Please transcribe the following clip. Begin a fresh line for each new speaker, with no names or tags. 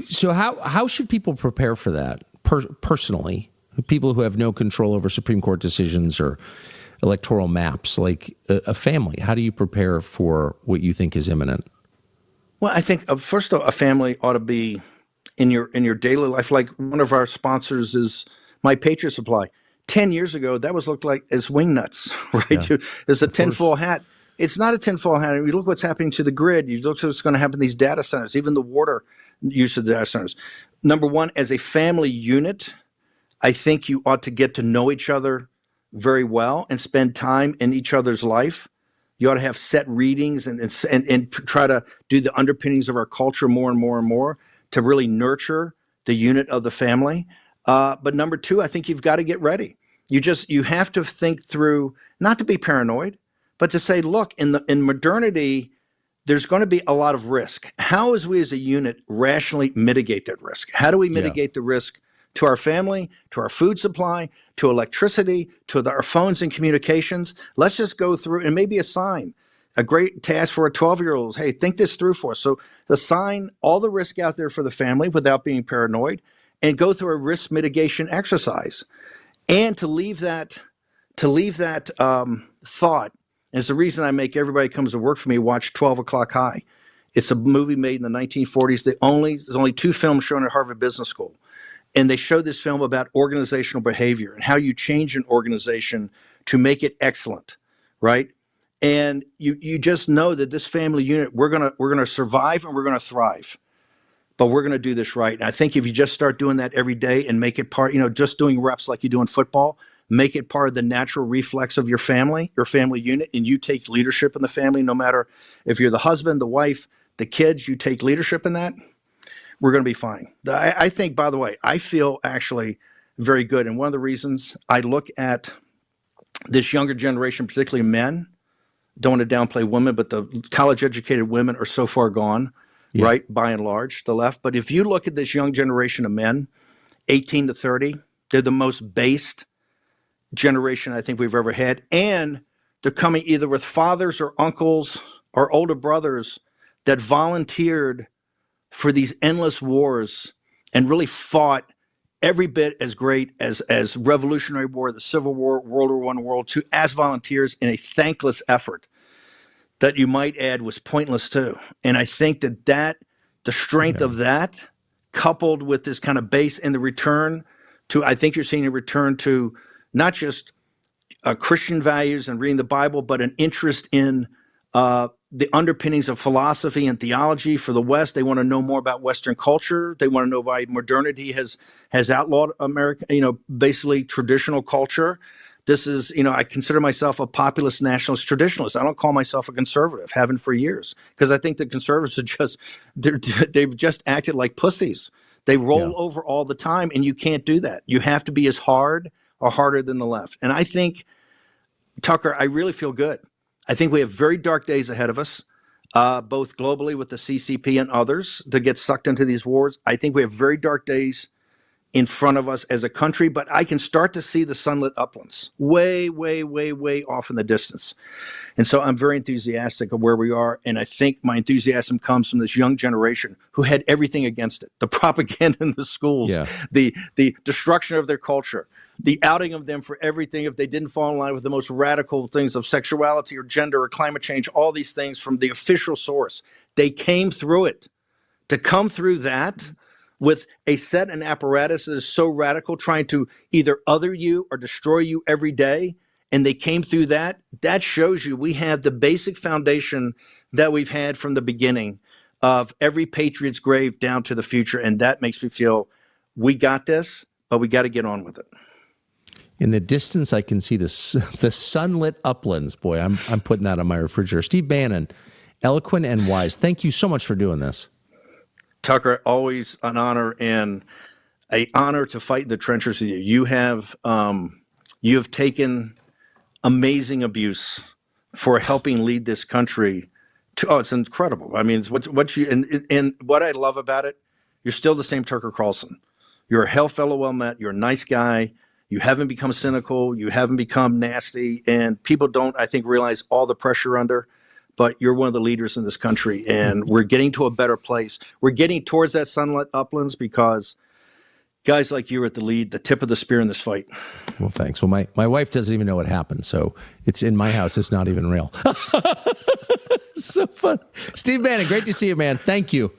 So how should people prepare for that personally? People who have no control over Supreme Court decisions or electoral maps, like a family. How do you prepare for what you think is imminent?
Well, I think first of all, a family ought to be in your daily life. Like one of our sponsors is My Patriot Supply. 10 years ago, that was looked like as wing nuts, right? Yeah, it's a tinfoil hat. It's not a tinfoil hat. You look what's happening to the grid. You look what's going to happen to these data centers, even the water use of the data centers. Number one, as a family unit, I think you ought to get to know each other very well and spend time in each other's life. You ought to have set readings and try to do the underpinnings of our culture more and more and more to really nurture the unit of the family. But number two, I think you've got to get ready. You have to think through, not to be paranoid, but to say, look, in modernity, there's going to be a lot of risk. How as we as a unit rationally mitigate that risk? How do we mitigate the risk to our family, to our food supply, to electricity, to our phones and communications? Let's just go through and maybe assign a great task for a 12-year-old. Hey, think this through for us. So assign all the risk out there for the family without being paranoid and go through a risk mitigation exercise. And to leave that thought is the reason I make everybody who comes to work for me watch 12 O'Clock High. It's a movie made in the 1940s. There's only 2 films shown at Harvard Business School. And they showed this film about organizational behavior and how you change an organization to make it excellent, right? And you just know that this family unit, we're gonna survive and we're gonna thrive, but we're gonna do this right. And I think if you just start doing that every day and make it part, just doing reps like you do in football, make it part of the natural reflex of your family unit, and you take leadership in the family, no matter if you're the husband, the wife, the kids, you take leadership in that, we're going to be fine. I think, by the way, I feel actually very good. And one of the reasons I look at this younger generation, particularly men, don't want to downplay women, but the college-educated women are so far gone, right, by and large, the left. But if you look at this young generation of men, 18 to 30, they're the most based generation I think we've ever had. And they're coming either with fathers or uncles or older brothers that volunteered for these endless wars and really fought every bit as great as Revolutionary War, the Civil War, World War I, World II, as volunteers in a thankless effort that you might add was pointless too. And I think that the strength of that, coupled with this kind of base and the return to, I think you're seeing a return to not just Christian values and reading the Bible, but an interest in the underpinnings of philosophy and theology for the West. They want to know more about Western culture. They want to know why modernity has outlawed American, basically traditional culture. This is, I consider myself a populist nationalist traditionalist. I don't call myself a conservative, haven't for years, because I think the conservatives are they've just acted like pussies. They roll over all the time, and you can't do that. You have to be as hard or harder than the left. And I think, Tucker, I really feel good. I think we have very dark days ahead of us, both globally with the CCP and others to get sucked into these wars. I think we have very dark days in front of us as a country, but I can start to see the sunlit uplands way, way, way, way off in the distance. And so I'm very enthusiastic of where we are. And I think my enthusiasm comes from this young generation who had everything against it. The propaganda in the schools, the destruction of their culture, the outing of them for everything if they didn't fall in line with the most radical things of sexuality or gender or climate change, all these things from the official source. They came through it. To come through that with a set and apparatus that is so radical, trying to either other you or destroy you every day, and they came through that, that shows you we have the basic foundation that we've had from the beginning of every patriot's grave down to the future, and that makes me feel we got this, but we got to get on with it.
In the distance, I can see the sunlit uplands. Boy, I'm putting that on my refrigerator. Steve Bannon, eloquent and wise. Thank you so much for doing this.
Tucker, always an honor, and an honor to fight in the trenches with you. You have taken amazing abuse for helping lead this country to. Oh, it's incredible. I mean, it's what you and what I love about it. You're still the same Tucker Carlson. You're a hell fellow well met. You're a nice guy. You haven't become cynical. You haven't become nasty, and people don't, I think, realize all the pressure under. but you're one of the leaders in this country, and we're getting to a better place. We're getting towards that sunlit uplands because guys like you are at the tip of the spear in this fight.
Well, thanks. Well, my wife doesn't even know what happened, so it's in my house. It's not even real. So fun. Steve Bannon, great to see you, man. Thank you.